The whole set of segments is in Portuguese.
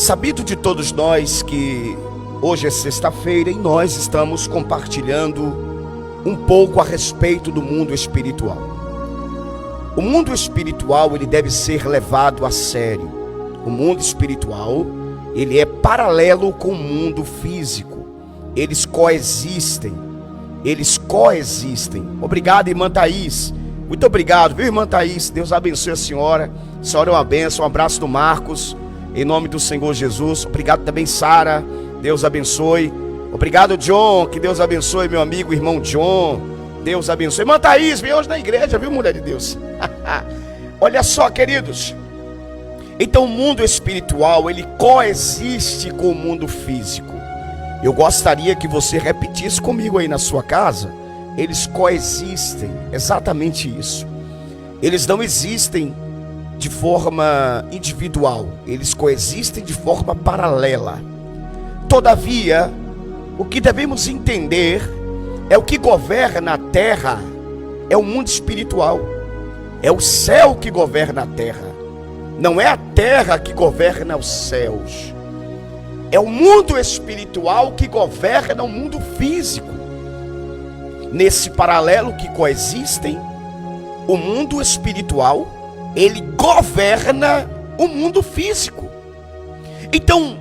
Sabido de todos nós que hoje é sexta-feira e nós estamos compartilhando um pouco a respeito do mundo espiritual. O mundo espiritual, ele deve ser levado a sério. O mundo espiritual, ele é paralelo com o mundo físico. Eles coexistem. Obrigado, irmã Thaís. Muito obrigado, viu, irmã Thaís? Deus abençoe a senhora. A senhora é uma bênção. Um abraço do Marcos, em nome do Senhor Jesus. Obrigado também, Sara. Deus abençoe. Obrigado, John. Que Deus abençoe, meu amigo, irmão John. Deus abençoe. Irmã Thaís, vem hoje na igreja, viu, mulher de Deus? Olha só, queridos. Então o mundo espiritual, ele coexiste com o mundo físico. Eu gostaria que você repetisse comigo aí na sua casa. Eles coexistem, exatamente isso. Eles não existem de forma individual, eles coexistem de forma paralela. Todavia, o que devemos entender é o que governa a terra é o mundo espiritual. É o céu que governa a terra. Não é a terra que governa os céus. É o mundo espiritual que governa o mundo físico. Nesse paralelo que coexistem, o mundo espiritual, ele governa o mundo físico. Então,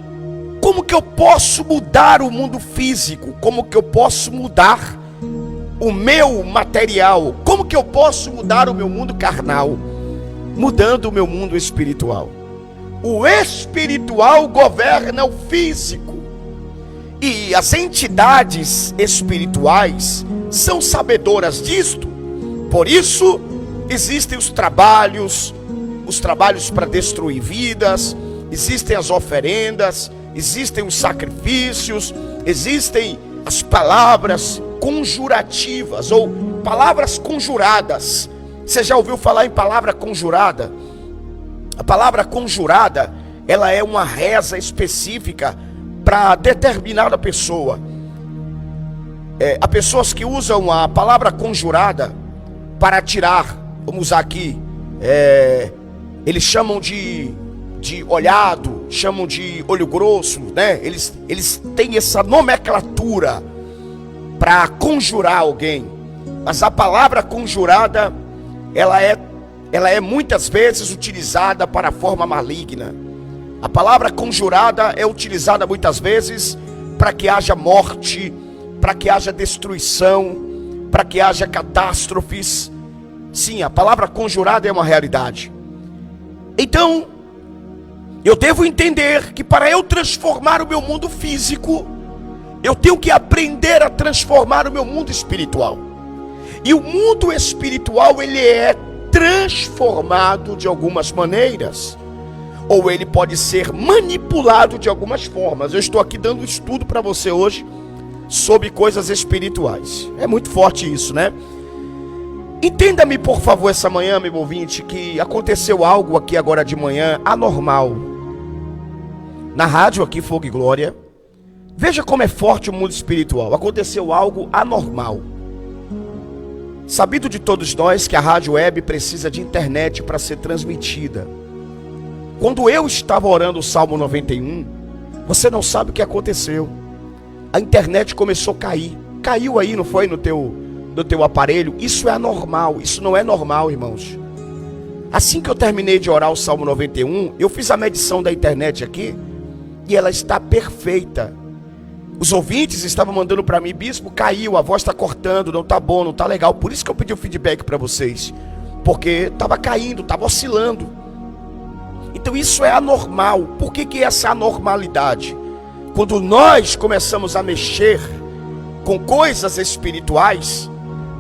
como que eu posso mudar o mundo físico? Como que eu posso mudar o meu material? Como que eu posso mudar o meu mundo carnal? Mudando o meu mundo espiritual. O espiritual governa o físico. E as entidades espirituais são sabedoras disto. Por isso, existem os trabalhos para destruir vidas, existem as oferendas, existem os sacrifícios, existem as palavras conjurativas ou palavras conjuradas. Você já ouviu falar em palavra conjurada? A palavra conjurada, ela é uma reza específica para determinada pessoa. Há pessoas que usam a palavra conjurada para tirar, vamos usar aqui, eles chamam de olhado, chamam de olho grosso, né? Eles têm essa nomenclatura para conjurar alguém. Mas a palavra conjurada, ela é muitas vezes utilizada para a forma maligna. A palavra conjurada é utilizada muitas vezes para que haja morte, para que haja destruição, para que haja catástrofes. Sim, a palavra conjurada é uma realidade. Então, eu devo entender que para eu transformar o meu mundo físico, eu tenho que aprender a transformar o meu mundo espiritual. E o mundo espiritual, ele é transformado de algumas maneiras, ou ele pode ser manipulado de algumas formas. Eu estou aqui dando um estudo para você hoje sobre coisas espirituais. É muito forte isso, né? Entenda-me, por favor, essa manhã, meu ouvinte, que aconteceu algo aqui agora de manhã anormal na rádio aqui, Fogo e Glória. Veja como é forte o mundo espiritual. Aconteceu algo anormal. Sabido de todos nós que a rádio web precisa de internet para ser transmitida. Quando eu estava orando o Salmo 91, você não sabe o que aconteceu. A internet começou a cair. Caiu aí, não foi, no teu aparelho? Isso é anormal. Isso não é normal, irmãos. Assim que eu terminei de orar o Salmo 91, eu fiz a medição da internet aqui e ela está perfeita. Os ouvintes estavam mandando para mim: bispo, caiu, a voz está cortando, não está bom, não está legal. Por isso que eu pedi o feedback para vocês, porque estava caindo, estava oscilando. Então isso é anormal. Por que essa anormalidade? Quando nós começamos a mexer com coisas espirituais,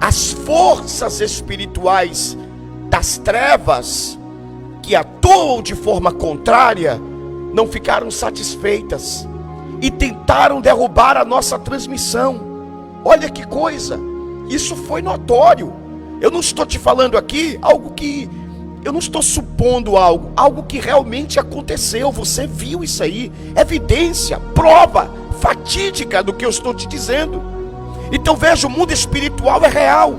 as forças espirituais das trevas que atuam de forma contrária não ficaram satisfeitas e tentaram derrubar a nossa transmissão. Olha que coisa, isso foi notório. Eu não estou te falando aqui algo que, eu não estou supondo algo que realmente aconteceu. Você viu isso aí, evidência, prova fatídica do que eu estou te dizendo. Então veja, o mundo espiritual é real.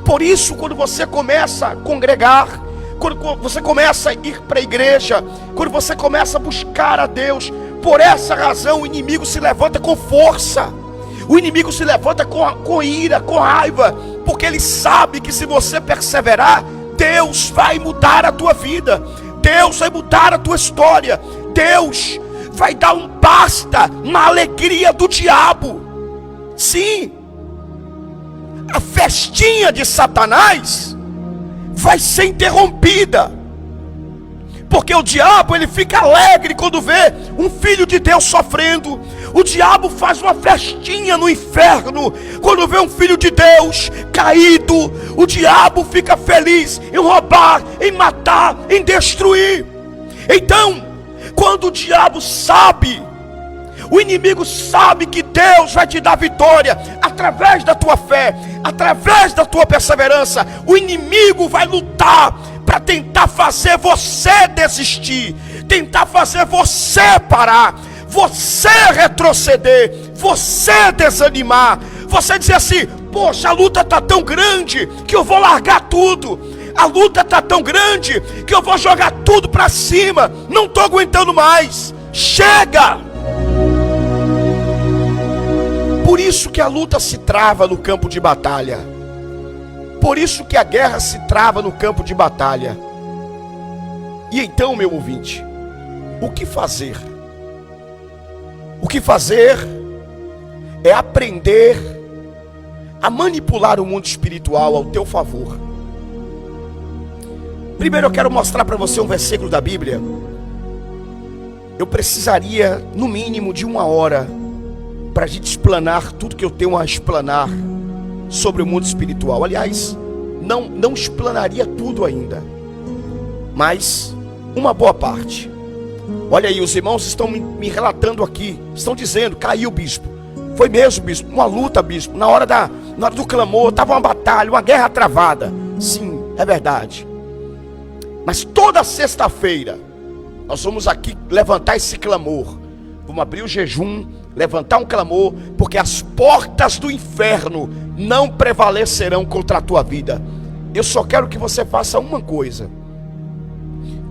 Por isso, quando você começa a congregar, quando você começa a ir para a igreja, quando você começa a buscar a Deus, por essa razão o inimigo se levanta com força. O inimigo se levanta com ira, com raiva, porque ele sabe que se você perseverar, Deus vai mudar a tua vida, Deus vai mudar a tua história, Deus vai dar um basta na alegria do diabo. Sim, a festinha de Satanás vai ser interrompida, porque o diabo, ele fica alegre quando vê um filho de Deus sofrendo. O diabo faz uma festinha no inferno quando vê um filho de Deus caído. O diabo fica feliz em roubar, em matar, em destruir. Então, quando o diabo sabe, o inimigo sabe que Deus vai te dar vitória através da tua fé, através da tua perseverança. O inimigo vai lutar para tentar fazer você desistir, tentar fazer você parar, você retroceder, você desanimar, você dizer assim: poxa, a luta está tão grande que eu vou largar tudo, a luta está tão grande que eu vou jogar tudo para cima, não estou aguentando mais, chega. Por isso que a luta se trava no campo de batalha, por isso que a guerra se trava no campo de batalha. E então, meu ouvinte, o que fazer? O que fazer é aprender a manipular o mundo espiritual ao teu favor. Primeiro eu quero mostrar para você um versículo da Bíblia. Eu precisaria no mínimo de 1 hora para a gente explanar tudo que eu tenho a explanar sobre o mundo espiritual. Aliás, não explanaria tudo ainda, mas uma boa parte. Olha aí, os irmãos estão me relatando aqui, estão dizendo: caiu, bispo. Foi mesmo, bispo, uma luta, bispo. Na hora do clamor, estava uma batalha, uma guerra travada. Sim, é verdade. Mas toda sexta-feira nós vamos aqui levantar esse clamor. Vamos abrir o jejum, levantar um clamor, porque as portas do inferno não prevalecerão contra a tua vida. Eu só quero que você faça uma coisa: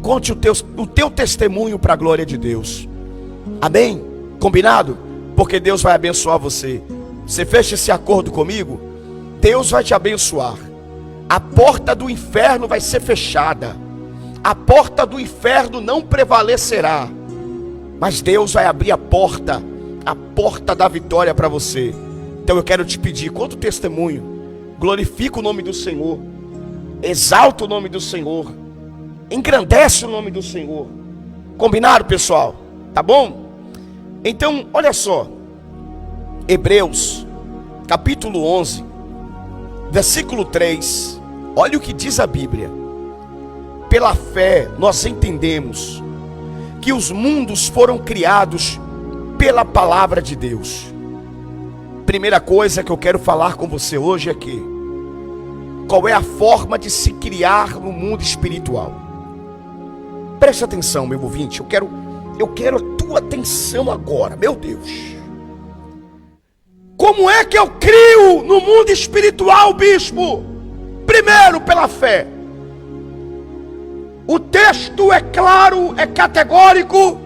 conte o teu testemunho para a glória de Deus. Amém? Combinado? Porque Deus vai abençoar você. Você fecha esse acordo comigo? Deus vai te abençoar. A porta do inferno vai ser fechada, a porta do inferno não prevalecerá, mas Deus vai abrir a porta da vitória para você. Então eu quero te pedir, conta o testemunho, glorifica o nome do Senhor, exalta o nome do Senhor, engrandece o nome do Senhor. Combinado, pessoal? Tá bom? Então, olha só, Hebreus, capítulo 11, versículo 3, olha o que diz a Bíblia. Pela fé nós entendemos que os mundos foram criados pela palavra de Deus. Primeira coisa que eu quero falar com você hoje é que qual é a forma de se criar no mundo espiritual. Preste atenção, meu ouvinte, eu quero a tua atenção agora, meu Deus. Como é que eu crio no mundo espiritual, bispo? Primeiro, pela fé. O texto é claro, é categórico,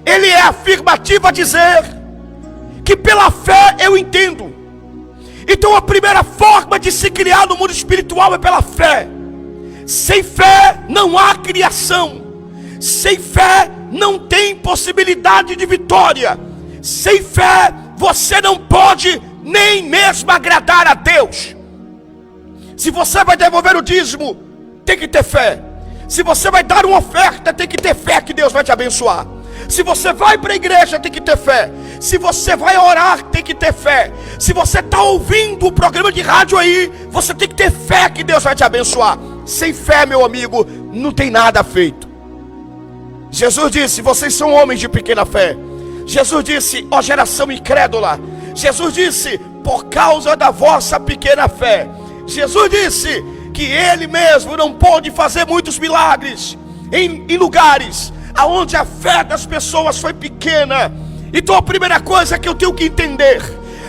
ele é afirmativo a dizer que pela fé eu entendo. Então a primeira forma de se criar no mundo espiritual é pela fé. Sem fé não há criação. Sem fé não tem possibilidade de vitória. Sem fé você não pode nem mesmo agradar a Deus. Se você vai devolver o dízimo, tem que ter fé. Se você vai dar uma oferta, tem que ter fé que Deus vai te abençoar. Se você vai para a igreja, tem que ter fé. Se você vai orar, tem que ter fé. Se você está ouvindo o programa de rádio aí, você tem que ter fé que Deus vai te abençoar. Sem fé, meu amigo, não tem nada feito. Jesus disse: vocês são homens de pequena fé. Jesus disse: ó geração incrédula. Jesus disse: por causa da vossa pequena fé. Jesus disse que Ele mesmo não pôde fazer muitos milagres em lugares aonde a fé das pessoas foi pequena. Então a primeira coisa que eu tenho que entender,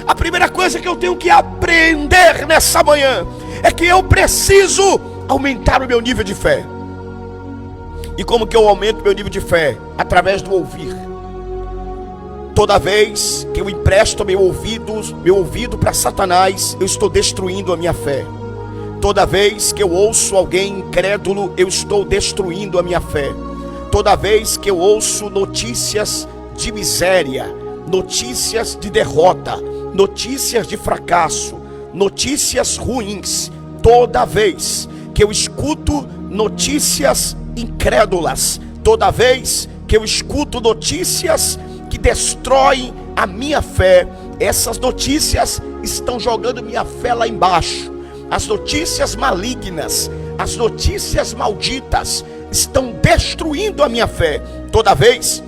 a primeira coisa que eu tenho que aprender nessa manhã, é que eu preciso aumentar o meu nível de fé. E como que eu aumento meu nível de fé? Através do ouvir. Toda vez que eu empresto meu ouvido para Satanás, eu estou destruindo a minha fé. Toda vez que eu ouço alguém incrédulo, eu estou destruindo a minha fé. Toda vez que eu ouço notícias de miséria, notícias de derrota, notícias de fracasso, notícias ruins, toda vez que eu escuto notícias incrédulas, toda vez que eu escuto notícias que destroem a minha fé, essas notícias estão jogando minha fé lá embaixo. As notícias malignas, as notícias malditas estão destruindo a minha fé. Toda vez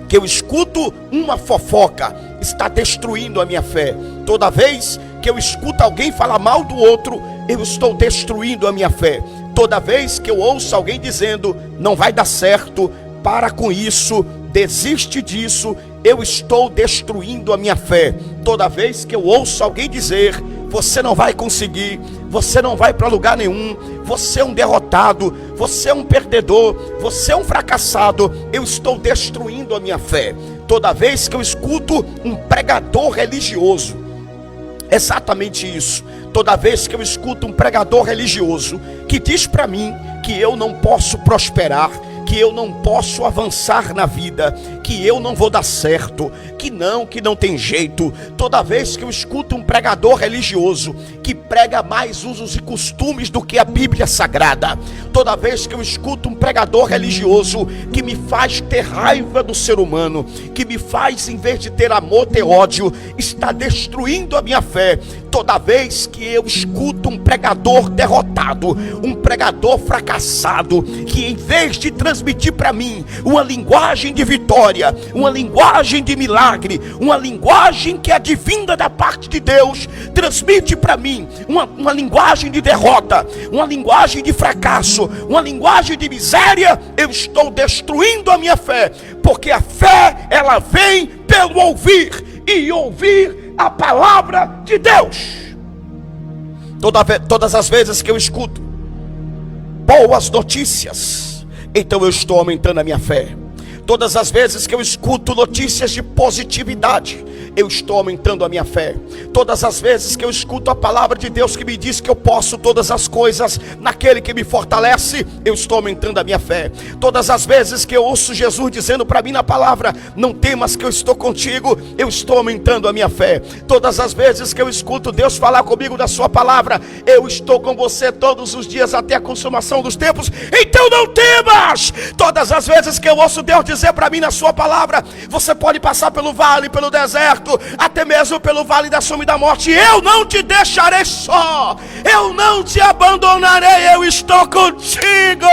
que eu escuto uma fofoca, está destruindo a minha fé. Toda vez que eu escuto alguém falar mal do outro, eu estou destruindo a minha fé. Toda vez que eu ouço alguém dizendo, não vai dar certo, para com isso, desiste disso, eu estou destruindo a minha fé. Toda vez que eu ouço alguém dizer, você não vai conseguir, você não vai para lugar nenhum, você é um derrotado, você é um perdedor, você é um fracassado, eu estou destruindo a minha fé. Toda vez que eu escuto um pregador religioso, exatamente isso. Toda vez que eu escuto um pregador religioso que diz para mim que eu não posso prosperar, que eu não posso avançar na vida, que eu não vou dar certo, que não tem jeito. Toda vez que eu escuto um pregador religioso que prega mais usos e costumes do que a Bíblia Sagrada, toda vez que eu escuto um pregador religioso que me faz ter raiva do ser humano, que me faz, em vez de ter amor, ter ódio, está destruindo a minha fé. Toda vez que eu escuto um pregador derrotado, um pregador fracassado, que em vez de transmitir para mim uma linguagem de vitória, uma linguagem de milagre, uma linguagem que é advinda da parte de Deus, transmite para mim uma linguagem de derrota, uma linguagem de fracasso, uma linguagem de miséria, eu estou destruindo a minha fé, porque a fé, ela vem pelo ouvir, e ouvir a palavra de Deus. Todas as vezes que eu escuto boas notícias, então eu estou aumentando a minha fé. Todas as vezes que eu escuto notícias de positividade, eu estou aumentando a minha fé. Todas as vezes que eu escuto a palavra de Deus que me diz que eu posso todas as coisas naquele que me fortalece, eu estou aumentando a minha fé. Todas as vezes que eu ouço Jesus dizendo para mim na palavra, não temas que eu estou contigo, eu estou aumentando a minha fé. Todas as vezes que eu escuto Deus falar comigo da sua palavra, eu estou com você todos os dias até a consumação dos tempos, então não temas. Todas as vezes que eu ouço Deus dizer para mim na sua palavra, você pode passar pelo vale, pelo deserto, até mesmo pelo vale da sombra e da morte, eu não te deixarei só, eu não te abandonarei, eu estou contigo.